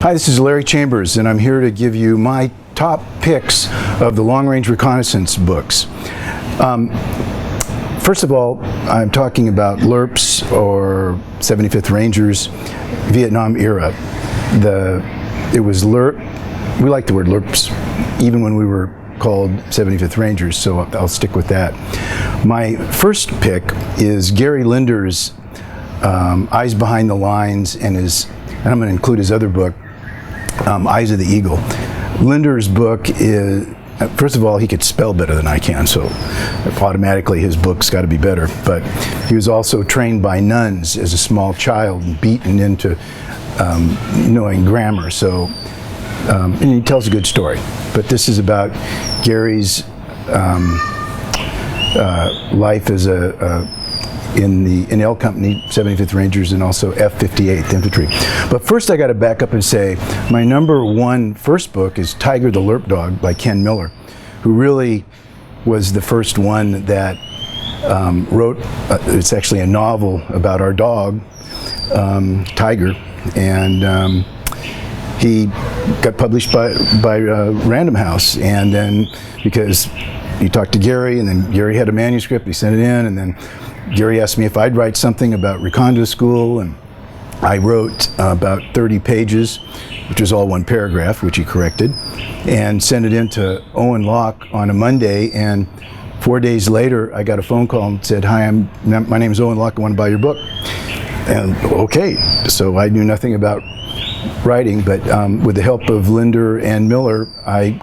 Hi, this is Larry Chambers, and I'm here to give you my top picks of the long-range reconnaissance books. First of all, I'm talking about LRRPs, or 75th Rangers, Vietnam era. It was LRRP. We like the word LRRPs, even when we were called 75th Rangers, so I'll stick with that. My first pick is Gary Linder's Eyes Behind the Lines, and I'm going to include his other book, Eyes of the Eagle. Linder's book is, first of all, he could spell better than I can, so automatically his book's got to be better. But he was also trained by nuns as a small child and beaten into knowing grammar. So, and he tells a good story. But this is about Gary's life as in L Company, 75th Rangers, and also F-58th Infantry. But first I got to back up and say my number one first book is Tiger the LRRP Dog by Ken Miller, who really was the first one that wrote, it's actually a novel about our dog, Tiger, and he got published by Random House, and then because he talked to Gary, and then Gary had a manuscript, he sent it in, and then Gary asked me if I'd write something about Recondo School, and I wrote about 30 pages, which was all one paragraph, which he corrected, and sent it in to Owen Locke on a Monday, and 4 days later I got a phone call and said, "Hi, my name is Owen Locke, I want to buy your book." And okay, so I knew nothing about writing, but with the help of Linder and Miller, I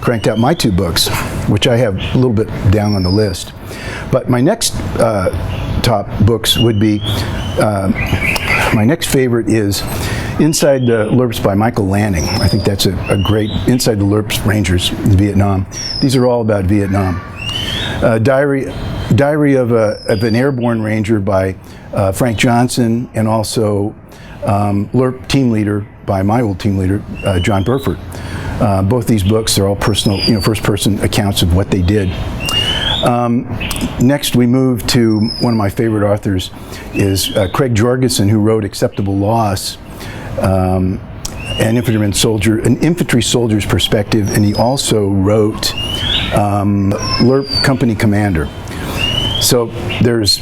cranked out my two books, which I have a little bit down on the list. But my next top books would be, my next favorite is Inside the LRRPs by Michael Lanning. I think that's a great, Inside the LRRPs Rangers, Vietnam. These are all about Vietnam. Diary of an Airborne Ranger by Frank Johnson, and also LRRP Team Leader by my old team leader, John Burford. Both these books are all personal, first-person accounts of what they did. Next, we move to one of my favorite authors is Craig Jorgensen, who wrote Acceptable Loss, an infantry soldier's perspective, and he also wrote LRRP Company Commander. So there's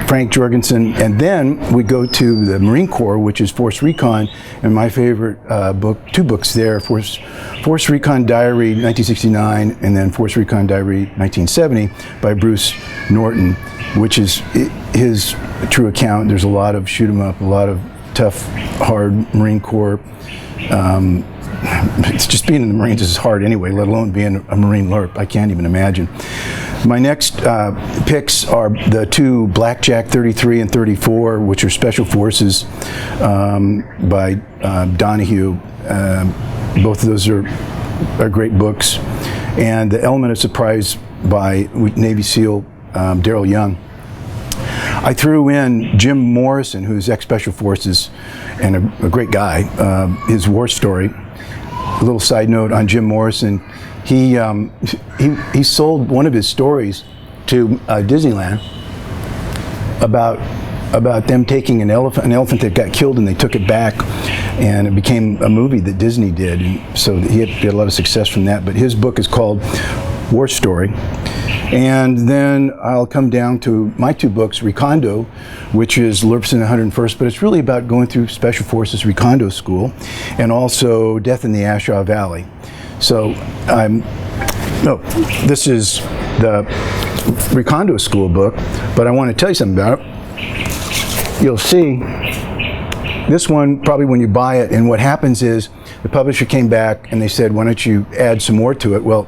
Frank Jorgensen, and then we go to the Marine Corps, which is Force Recon, and my favorite book, two books there, Force Recon Diary 1969, and then Force Recon Diary 1970 by Bruce Norton, which is his true account. There's a lot of shoot 'em up, a lot of tough, hard Marine Corps. It's just being in the Marines is hard anyway, let alone being a Marine LRRP. I can't even imagine. My next picks are the two Blackjack 33 and 34, which are Special Forces by Donahue. Both of those are great books. And The Element of Surprise by Navy SEAL Daryl Young. I threw in Jim Morrison, who's ex-Special Forces and a great guy, his war story. A little side note on Jim Morrison. He sold one of his stories to Disneyland about them taking an elephant that got killed, and they took it back, and it became a movie that Disney did. And so he had a lot of success from that. But his book is called War Story. And then I'll come down to my two books, Recondo, which is LRRPs in the 101st, but it's really about going through Special Forces Recondo School, and also Death in the Ashaw Valley. So this is the Recondo School book, but I want to tell you something about it. You'll see this one probably when you buy it, and what happens is the publisher came back and they said, "Why don't you add some more to it?" Well,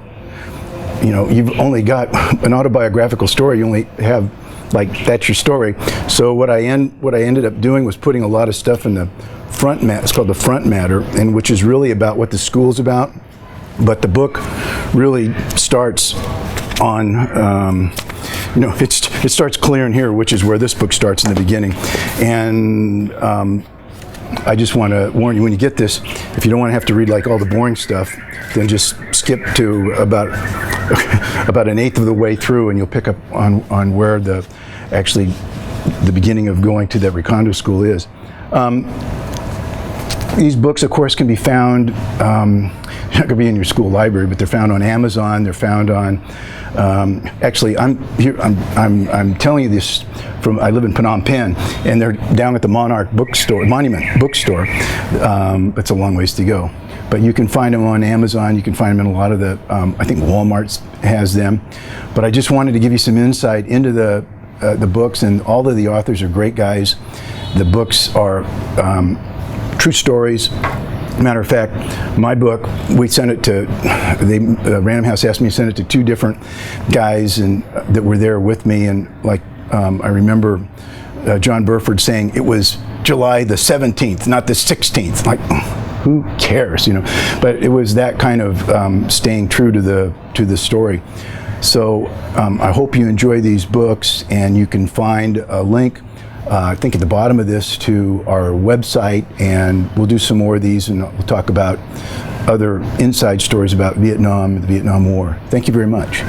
you've only got an autobiographical story. You only have, that's your story. So what I ended up doing was putting a lot of stuff in the front matter. It's called the front matter, and which is really about what the school's about. But the book really starts on, it starts clear in here, which is where this book starts in the beginning. And I just want to warn you, when you get this, if you don't want to have to read all the boring stuff, then just skip to about an eighth of the way through, and you'll pick up on where the beginning of going to that Recondo School is. These books, of course, can be found, not going to be in your school library, but they're found on Amazon. They're found on, actually, I'm telling you this from, I live in Phnom Penh, and they're down at the Monument Bookstore. It's a long ways to go. But you can find them on Amazon. You can find them in a lot of the, I think Walmart has them. But I just wanted to give you some insight into the books, and all of the authors are great guys. The books are true stories. Matter of fact, my book, we sent it to, Random House asked me to send it to 2 different guys and that were there with me, and like I remember John Burford saying it was July the 17th, not the 16th. Like, who cares, you know? But it was that kind of staying true to the story. So I hope you enjoy these books, and you can find a link, I think at the bottom of this, to our website, and we'll do some more of these, and we'll talk about other inside stories about Vietnam, the Vietnam War. Thank you very much.